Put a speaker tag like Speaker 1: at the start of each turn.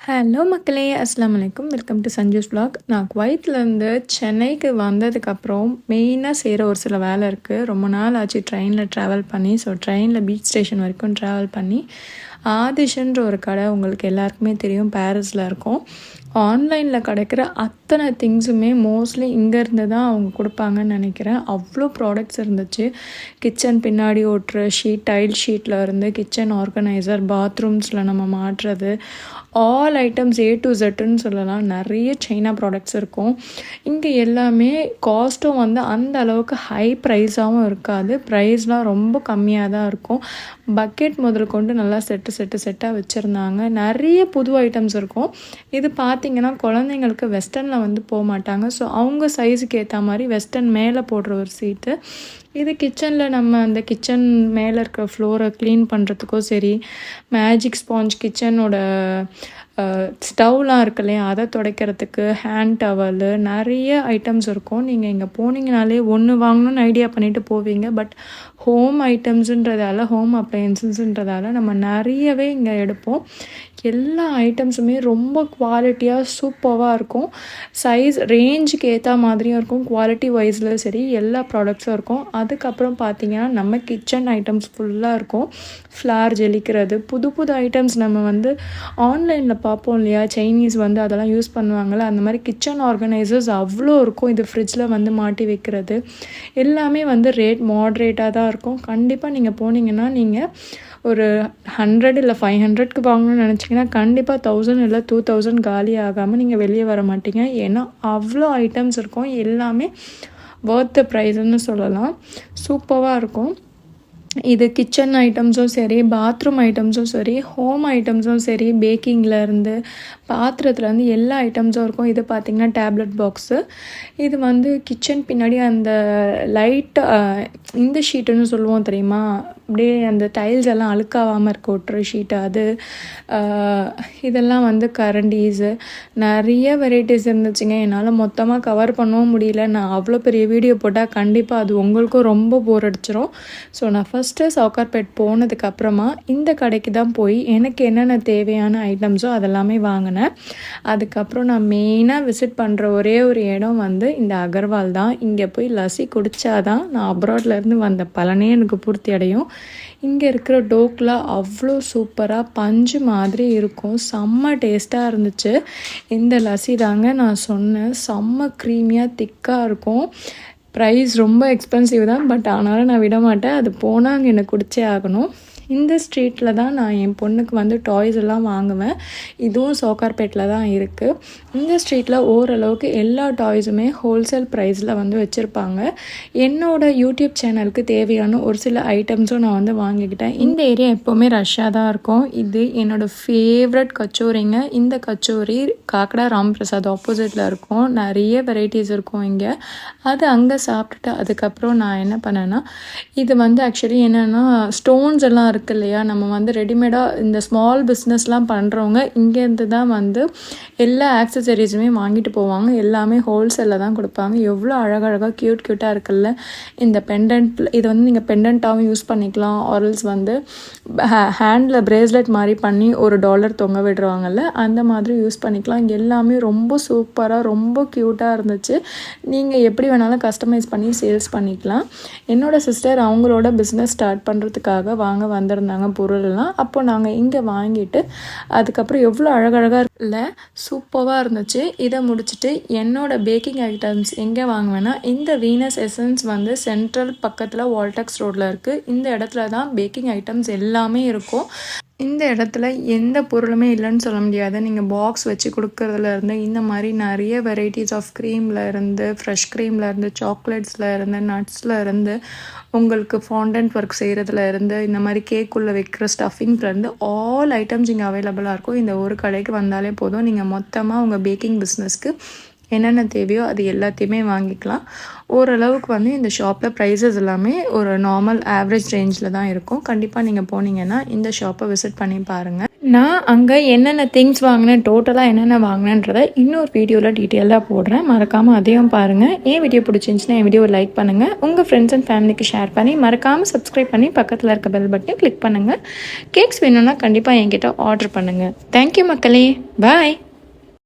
Speaker 1: Hello மக்களே, அஸ்ஸலாமு அலைக்கும். Welcome to Sanju's vlog. நான் குவைத்லேருந்து சென்னைக்கு வந்ததுக்கப்புறம் மெயினாக செய்கிற ஒரு சில வேலை இருக்குது. ரொம்ப நாள் ஆச்சு ட்ரெயினில் ட்ராவல் பண்ணி. ஸோ ட்ரெயினில் பீச் ஸ்டேஷன் வரைக்கும் ட்ராவல் பண்ணி ஆதிஷன்ற ஒரு கடை உங்களுக்கு எல்லாருக்குமே தெரியும், பாரிஸில் இருக்கும். ஆன்லைனில் கிடைக்கிற அத்தனை திங்ஸுமே மோஸ்ட்லி இங்கேருந்து தான் அவங்க கொடுப்பாங்கன்னு நினைக்கிறேன். அவ்வளோ ப்ராடக்ட்ஸ் இருந்துச்சு. கிச்சன் பின்னாடி ஓட்டுற ஷீட், டைல் ஷீட்டில் இருந்து கிச்சன் ஆர்கனைசர், பாத்ரூம்ஸில் நம்ம மாட்டுறது, ஆல் ஐட்டம்ஸ் A to Zன்னு சொல்லலாம். நிறைய சைனா ப்ராடக்ட்ஸ் இருக்கும். இங்கே எல்லாமே காஸ்ட்டும் வந்து அந்த அளவுக்கு ஹை ப்ரைஸாகவும் இருக்காது. ப்ரைஸ்லாம் ரொம்ப கம்மியாக தான் இருக்கும். பக்கெட் முதல் கொண்டு நல்லா செட்டாக வச்சுருந்தாங்க. நிறைய புது ஐட்டம்ஸ் இருக்கும். இது பார்த்திங்கன்னா குழந்தைங்களுக்கு வெஸ்டர்னில் வந்து போக மாட்டாங்க. ஸோ அவங்க சைஸுக்கு ஏற்ற மாதிரி வெஸ்டர்ன் மேலே போடுற ஒரு சீட்டு. இது கிச்சனில் நம்ம அந்த கிச்சன் மேலே இருக்கிற ஃப்ளோரை க்ளீன் பண்ணுறதுக்கோ சரி, மேஜிக் ஸ்பாஞ்ச் கிச்சனோட ஸ்டவ்லாம் இருக்கு இல்லையா, அதை துடைக்கிறதுக்கு, ஹேண்ட் டவலு, நிறைய ஐட்டம்ஸ் இருக்கும். நீங்கள் இங்கே போனீங்கனாலே ஒன்று வாங்கணும்னு ஐடியா பண்ணிவிட்டு போவீங்க. பட் ஹோம் ஐட்டம்ஸுன்றதால, ஹோம் அப்ளையன்ஸுன்றதால நம்ம நிறையவே இங்கே எடுப்போம். எல்லா ஐட்டம்ஸுமே ரொம்ப குவாலிட்டியாக சூப்பராக இருக்கும். சைஸ் ரேஞ்சுக்கு ஏற்ற மாதிரியும் இருக்கும். குவாலிட்டி வைஸில் சரி, எல்லா ப்ராடக்ட்ஸும் இருக்கும். அதுக்கப்புறம் பார்த்திங்கன்னா நம்ம கிச்சன் ஐட்டம்ஸ் ஃபுல்லாக இருக்கும். ஃப்ளார் ஜெலிக்கிறது, புது புது ஐட்டம்ஸ் நம்ம வந்து ஆன்லைனில் பார்ப்போம் இல்லையா, சைனீஸ் வந்து அதெல்லாம் யூஸ் பண்ணுவாங்கள்ல, அந்த மாதிரி கிச்சன் ஆர்கனைசர்ஸ் அவ்வளோ இருக்கும். இது ஃப்ரிட்ஜில் வந்து மாட்டி வைக்கிறது எல்லாமே வந்து ரேட் மாட்ரேட்டாக தான் இருக்கும். கண்டிப்பாக நீங்கள் போனீங்கன்னா நீங்கள் ஒரு 100 இல்லை 500க்கு வாங்கணும்னு நினச்சிங்கன்னா கண்டிப்பாக 1000 இல்லை 2000 காலி ஆகாமல் நீங்கள் வெளியே வர மாட்டீங்க. ஏன்னா அவ்வளோ ஐட்டம்ஸ் இருக்கும். எல்லாமே வொர்த் த ப்ரைஸ்ன்னு சொல்லலாம். சூப்பராக இருக்கும். இது கிச்சன் ஐட்டம்ஸும் சரி, பாத்ரூம் ஐட்டம்ஸும் சரி, ஹோம் ஐட்டம்ஸும் சரி, பேக்கிங்லேருந்து பாத்திரத்துலேருந்து எல்லா ஐட்டம்ஸும் இருக்கும். இது பார்த்திங்கன்னா டேப்லெட் பாக்ஸு. இது வந்து கிச்சன் பின்னாடி அந்த லைட் இந்த ஷீட்டுன்னு சொல்லுவோம் தெரியுமா, அப்படியே அந்த டைல்ஸ் எல்லாம் அழுக்காகாமல் இருக்க ஒட்டுற ஷீட்டு அது. இதெல்லாம் வந்து கரண்டீஸு, நிறைய வெரைட்டிஸ் இருந்துச்சுங்க. என்னால் மொத்தமாக கவர் பண்ணவும் முடியல. நான் அவ்வளோ பெரிய வீடியோ போட்டால் கண்டிப்பாக அது உங்களுக்கும் ரொம்ப போர் அடிச்சிடும். ஸோ நான் ஃபஸ்ட்டு சவுகார்பேட் போனதுக்கப்புறமா இந்த கடைக்கு தான் போய் எனக்கு என்னென்ன தேவையான ஐட்டம்ஸோ அதெல்லாமே வாங்கினேன். அதுக்கப்புறம் நான் மெயினாக விசிட் பண்ணுற ஒரே ஒரு இடம் வந்து இந்த அகர்வால் தான். இங்கே போய் லஸ்ஸி குடித்தாதான் நான் அப்ராட்லேருந்து வந்த பலனே எனக்கு பூர்த்தி அடையும். இங்கே இருக்கிற டோக்லா அவ்வளோ சூப்பராக பஞ்சு மாதிரி இருக்கும். செம்ம டேஸ்ட்டாக இருந்துச்சு. இந்த லஸ்ஸி தாங்க நான் சொன்னேன். செம்ம க்ரீமியாக திக்காக இருக்கும். ப்ரைஸ் ரொம்ப எக்ஸ்பென்சிவ் தான், பட் ஆனாலும் நான் விட மாட்டேன். அது போனால் அங்கே எனக்கு குடிச்சே ஆகணும். இந்த ஸ்ட்ரீட்டில் தான் நான் என் பொண்ணுக்கு வந்து டாய்ஸ் எல்லாம் வாங்குவேன். இதுவும் சவுகார்பேட்டில் தான் இருக்குது. இந்த ஸ்ட்ரீட்டில் ஓரளவுக்கு எல்லா டாய்ஸுமே ஹோல்சேல் ப்ரைஸில் வந்து வச்சுருப்பாங்க. என்னோடய யூடியூப் சேனலுக்கு தேவையான ஒரு சில ஐட்டம்ஸும் நான் வந்து வாங்கிக்கிட்டேன். இந்த ஏரியா எப்போவுமே ரஷ்ஷாக தான் இருக்கும். இது என்னோடய ஃபேவரட் கச்சோரிங்க. இந்த கச்சோரி காக்கடா ராம்பிரசாத் ஆப்போசிட்டில் இருக்கும். நிறைய வெரைட்டிஸ் இருக்கும் இங்கே. அது அங்கே சாப்பிட்டுட்டு அதுக்கப்புறம் நான் என்ன பண்ணேன்னா, இது வந்து ஆக்சுவலி என்னென்னா ஸ்டோன்ஸ் எல்லாம் இருக்கு இல்லையா, நம்ம வந்து ரெடிமேடாக இந்த ஸ்மால் பிஸ்னஸ்லாம் பண்ணுறவங்க இங்கேருந்து தான் வந்து எல்லா ஆக்சசரிஸுமே வாங்கிட்டு போவாங்க. எல்லாமே ஹோல்சேலில் தான் கொடுப்பாங்க. எவ்வளோ அழகழகாக க்யூட்டாக இருக்குல்ல. இந்த பெண்டன்ட், இது வந்து நீங்கள் பெண்டன்ட்டாகவும் யூஸ் பண்ணிக்கலாம். ஆரல்ஸ் வந்து ஹேண்டில் பிரேஸ்லெட் மாதிரி பண்ணி $1 தொங்க விடுறாங்கல்ல, அந்த மாதிரி யூஸ் பண்ணிக்கலாம். எல்லாமே ரொம்ப சூப்பராக ரொம்ப க்யூட்டாக இருந்துச்சு. நீங்கள் எப்படி வேணாலும் கஸ்டமைஸ் பண்ணி சேல்ஸ் பண்ணிக்கலாம். என்னோடய சிஸ்டர் அவங்களோட பிஸ்னஸ் ஸ்டார்ட் பண்ணுறதுக்காக வந்திருந்தாங்க பொருளெல்லாம். அப்போ நாங்கள் இங்கே வாங்கிட்டு அதுக்கப்புறம் எவ்வளோ அழகழகாக இல்லை, சூப்பராக இருந்துச்சு. இதை முடிச்சுட்டு என்னோடய பேக்கிங் ஐட்டம்ஸ் எங்கே வாங்குவேன்னா, இந்த வீனஸ் எசன்ஸ் வந்து சென்ட்ரல் பக்கத்தில் வால்டெக்ஸ் ரோடில் இருக்குது. இந்த இடத்துல தான் பேக்கிங் ஐட்டம்ஸ் எல்லாமே இருக்கும். இந்த இடத்துல எந்த பொருளுமே இல்லைன்னு சொல்ல முடியாது. நீங்கள் பாக்ஸ் வச்சு கொடுக்குறதுலேருந்து இந்த மாதிரி நிறைய வெரைட்டிஸ் ஆஃப் க்ரீமில் இருந்து, ஃப்ரெஷ் க்ரீமில் இருந்து, சாக்லேட்ஸில் இருந்து, நட்ஸில் இருந்து, உங்களுக்கு ஃபாண்டன்ட் ஒர்க் செய்கிறதுல இருந்து, இந்த மாதிரி கேக்குள்ளே வைக்கிற ஸ்டஃபிங்லேருந்து ஆல் ஐட்டம்ஸ் இங்கே அவைலபிளாக இருக்கும். இந்த ஒரு கடைக்கு வந்தாலே போதும், நீங்கள் மொத்தமாக உங்கள் பேக்கிங் பிஸ்னஸ்க்கு என்னென்ன தேவையோ அது எல்லாத்தையுமே வாங்கிக்கலாம். ஓரளவுக்கு வந்து இந்த ஷாப்பில் ப்ரைஸஸ் எல்லாமே ஒரு நார்மல் ஆவரேஜ் ரேஞ்சில் தான் இருக்கும். கண்டிப்பாக நீங்கள் போனீங்கன்னா இந்த ஷாப்பை விசிட் பண்ணி பாருங்கள். நான் அங்கே என்னென்ன திங்ஸ் வாங்கினேன், டோட்டலாக என்னென்ன வாங்கினேன்றதை இன்னொரு வீடியோவில் டீட்டெயிலாக போடுறேன். மறக்காமல் அதையும் பாருங்கள். என் வீடியோ பிடிச்சிருந்துச்சுன்னா என் வீடியோவை லைக் பண்ணுங்கள். உங்கள் ஃப்ரெண்ட்ஸ் அண்ட் ஃபேமிலிக்கு ஷேர் பண்ணி மறக்காமல் சப்ஸ்கிரைப் பண்ணி பக்கத்தில் இருக்க பெல் பட்டனை கிளிக் பண்ணுங்கள். கேக்ஸ் வேணும்னா கண்டிப்பாக என்கிட்ட ஆர்டர் பண்ணுங்கள். தேங்க்யூ மக்களே. பாய்.